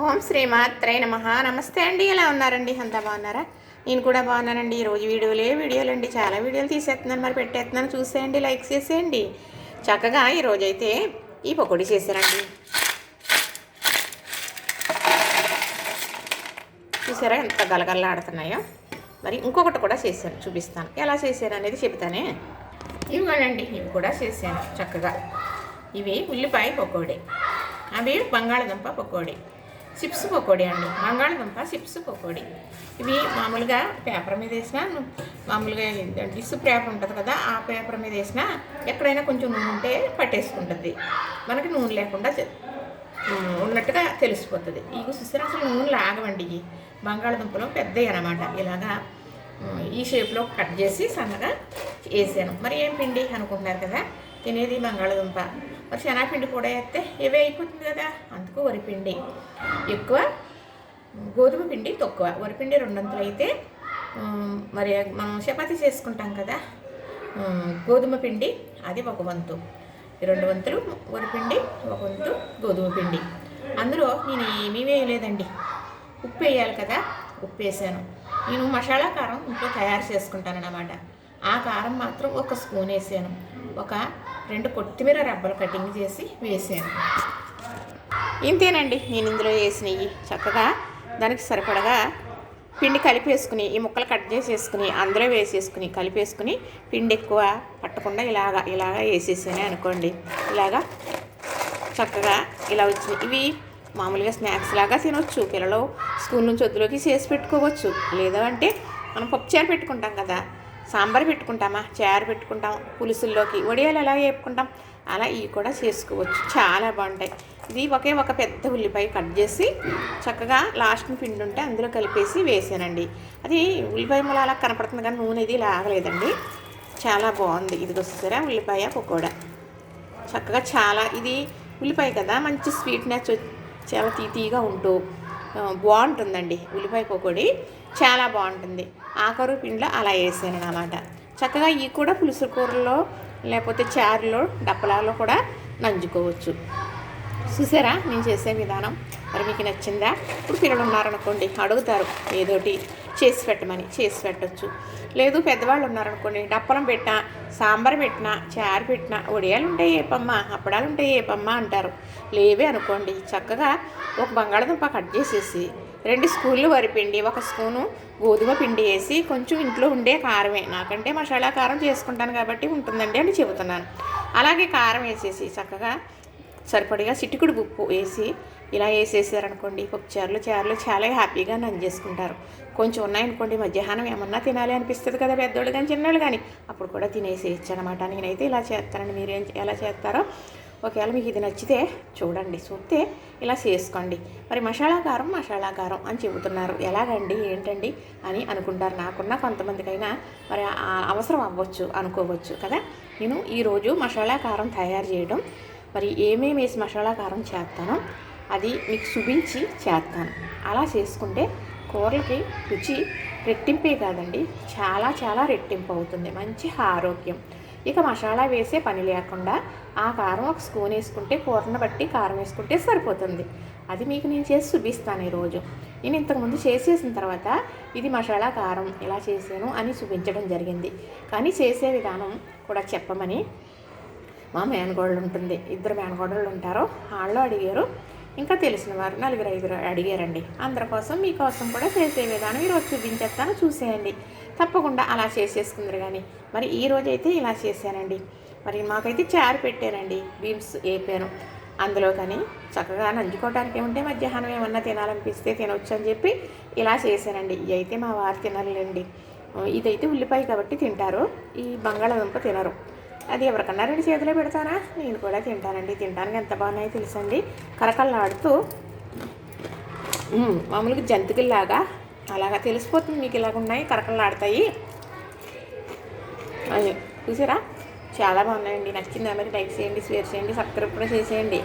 ఓం శ్రీమాత్రే నమః. నమస్తే అండి. ఎలా ఉన్నారండి? అంతా బాగున్నారా? నేను కూడా బాగున్నానండి. ఈరోజు వీడియోలు అండి. చాలా వీడియోలు తీసేస్తున్నాను, మరి పెట్టేస్తున్నాను. చూసేయండి, లైక్ చేసేయండి. చక్కగా ఈరోజైతే ఈ పకోడీ చేశానండి. చూసారా ఎంత గలగల్లాడుతున్నాయో? మరి ఇంకొకటి కూడా చేశాను, చూపిస్తాను. ఎలా చేశాను అనేది చెప్తానే. ఇవ్వండి, ఇవి కూడా చేశాను చక్కగా. ఇవి ఉల్లిపాయ పకోడీ, అవి బంగాళదుంప పకోడీ, చిప్స్ పకోడీ అండి. బంగాళదుంప చిప్స్ పకోడీ. ఇవి మామూలుగా పేపర్ మీద వేసినా, మామూలుగా డిస్ పేపర్ ఉంటుంది కదా, ఆ పేపర్ మీద వేసినా ఎక్కడైనా కొంచెం నూనె ఉంటే పట్టేసుకుంటుంది. మనకి నూనె లేకుండా ఉన్నట్టుగా తెలిసిపోతుంది. ఇవి చూసారు, అసలు నూనె లాగవండి. ఇవి బంగాళదుంపలు పెద్దవి అన్నమాట. ఇలాగా ఈ షేప్లో కట్ చేసి సన్నగా వేసాను. మరి ఏం పిండి అనుకుంటున్నారు కదా, తినేది బంగాళదుంప. మరి శనగపిండి కూడా వేస్తే ఇవే అయిపోతుంది కదా, అందుకు వరిపిండి ఎక్కువ, గోధుమ పిండి తక్కువ. వరిపిండి 2 వంతులు అయితే, మరి మనం చపాతీ చేసుకుంటాం కదా, గోధుమ పిండి అది 1 వంతు. 2 వంతులు వరిపిండి, 1 వంతు గోధుమ పిండి. అందులో నేను ఏమీ వేయలేదండి. ఉప్పు వేయాలి కదా, ఉప్పు వేసాను. నేను మసాలా కారం ఇంట్లో తయారు చేసుకుంటానన్నమాట. ఆ కారం మాత్రం 1 స్పూన్ వేసాను. ఒక 2 కొత్తిమీర రెబ్బలు కటింగ్ చేసి వేసాను. ఇంతేనండి నేను ఇందులో వేసినవి. చక్కగా దానికి సరిపడగా పిండి కలిపేసుకుని, ఈ ముక్కలు కట్ చేసేసుకుని అందులో వేసేసుకుని కలిపేసుకుని, పిండి ఎక్కువ పట్టకుండా ఇలాగా వేసేసానే అనుకోండి. ఇలాగా చక్కగా ఇలా వచ్చినాయి. ఇవి మామూలుగా స్నాక్స్ లాగా తినొచ్చు. పిల్లలు స్కూల్ నుంచి వద్దులోకి చేసి పెట్టుకోవచ్చు. లేదా అంటే మనం పప్పుచారు పెట్టుకుంటాం కదా, సాంబార్ పెట్టుకుంటామా, చారు పెట్టుకుంటాం, పులుసుల్లోకి వడియాలు ఎలా వేపుకుంటాం, అలా ఇవి కూడా చేసుకోవచ్చు. చాలా బాగుంటాయి. ఇది ఒక పెద్ద ఉల్లిపాయ కట్ చేసి చక్కగా లాస్ట్ని పిండి ఉంటే అందులో కలిపేసి వేసానండి. అది ఉల్లిపాయ ముల అలా కనపడుతుంది కానీ నూనె ఇది లాగలేదండి. చాలా బాగుంది. ఇది వస్తారా ఉల్లిపాయ పకోడా. చక్కగా చాలా, ఇది ఉల్లిపాయ కదా, మంచి స్వీట్నెస్, చాలా తీగా ఉంటూ బాగుంటుందండి. ఉల్లిపాయ పకోడీ చాలా బాగుంటుంది. ఆఖరు పిండిలో అలా వేసాను అన్నమాట. చక్కగా ఇవి కూడా పులుసు కూరలో లేకపోతే చారులో, డప్పలాలో కూడా నంజుకోవచ్చు. చూసారా నేను చేసే విధానం? మరి మీకు నచ్చిందా? ఇప్పుడు పిల్లలు ఉన్నారనుకోండి, అడుగుతారు ఏదోటి చేసి పెట్టమని, చేసి పెట్టచ్చు. లేదు పెద్దవాళ్ళు ఉన్నారనుకోండి, డప్పలం పెట్టినా, సాంబార్ పెట్టినా, చారు పెట్టినా, వడియాలు ఉంటాయి ఏపమ్మా, అప్పడాలు ఉంటాయి ఏపమ్మా అంటారు. లేవే అనుకోండి, చక్కగా ఒక బంగాళదుంప కట్ చేసేసి 2 స్పూన్లు వరిపిండి, 1 స్పూను గోధుమ పిండి వేసి, కొంచెం ఇంట్లో ఉండే కారమే, నాకంటే మసాలా కారం చేసుకుంటాను కాబట్టి ఉంటుందండి అని చెబుతున్నాను. అలాగే కారం వేసేసి చక్కగా సరిపడిగా చిటికుడు ఉప్పు వేసి ఇలా వేసేసారనుకోండి, చారులు చాలా హ్యాపీగా నంజేసుకుంటారు. కొంచెం ఉన్నాయనుకోండి, మధ్యాహ్నం ఏమన్నా తినాలి అనిపిస్తుంది కదా పెద్దోళ్ళు కానీ చిన్నోళ్ళు కానీ, అప్పుడు కూడా తినేసేయచ్చు అనమాట. నేనైతే ఇలా చేస్తానండి. మీరు ఎలా చేస్తారో ఒకవేళ మీకు ఇది నచ్చితే చూడండి, చూస్తే ఇలా చేసుకోండి. మరి మసాలా కారం అని చెబుతున్నారు, ఎలాగండి ఏంటండి అని అనుకుంటారు. నాకున్న కొంతమందికైనా మరి అవసరం అవ్వచ్చు, అనుకోవచ్చు కదా. నేను ఈరోజు మసాలా కారం తయారు చేయడం, మరి ఏమేమి వేసి మసాలా కారం చేస్తానో అది మీకు చూపించి చేస్తాను. అలా చేసుకుంటే కూరలకి రుచి రెట్టింపే కాదండి, చాలా రెట్టింపు అవుతుంది. మంచి ఆరోగ్యం. ఇక మసాలా వేసే పని లేకుండా ఆ కారం 1 స్పూన్ వేసుకుంటే, కూరను బట్టి కారం వేసుకుంటే సరిపోతుంది. అది మీకు నేను చేసి చూపిస్తాను ఈరోజు. నేను ఇంతకుముందు చేసేసిన తర్వాత ఇది మసాలా కారం ఇలా చేశాను అని చూపించడం జరిగింది. కానీ చేసే విధానం కూడా చెప్పమని మా మేనగోడలు ఉంటుంది, 2 మేనగోడళ్ళు ఉంటారు, వాళ్ళు అడిగారు. ఇంకా తెలిసిన వారు 4-5 అడిగారండి. అందరి కోసం మీకోసం కూడా చేసే విధానం ఈరోజు చూపించేస్తాను, చూసేయండి. తప్పకుండా అలా చేసేసుకుందరు. కానీ మరి ఈరోజైతే ఇలా చేశానండి. మరి మాకైతే చారు పెట్టానండి, బీన్స్ వేపాను అందులో. కానీ చక్కగా నంచుకోవడానికి ఏముంటే మధ్యాహ్నం ఏమన్నా తినాలనిపిస్తే తినవచ్చు అని చెప్పి ఇలా చేశానండి. ఇవి అయితే మా వారు తినరులేండి. ఇదైతే ఉల్లిపాయ కాబట్టి తింటారు, ఈ బంగాళాదుంప తినరు. అది ఎవరికన్నా 2 చేతిలో పెడతానా, నేను కూడా తింటానండి. తినడానికి ఎంత బాగున్నాయో తెలుసండి, కరకల్లాడుతూ మామూలుగా జంతికల్లాగా అలాగా తెలిసిపోతుంది. మీకు ఇలాగ ఉన్నాయి, కరకల్లాడతాయి అది చూసారా, చాలా బాగున్నాయండి. నచ్చిందా? మరి లైక్ చేయండి, షేర్ చేయండి, సబ్స్క్రైబ్ కూడా చేసేయండి.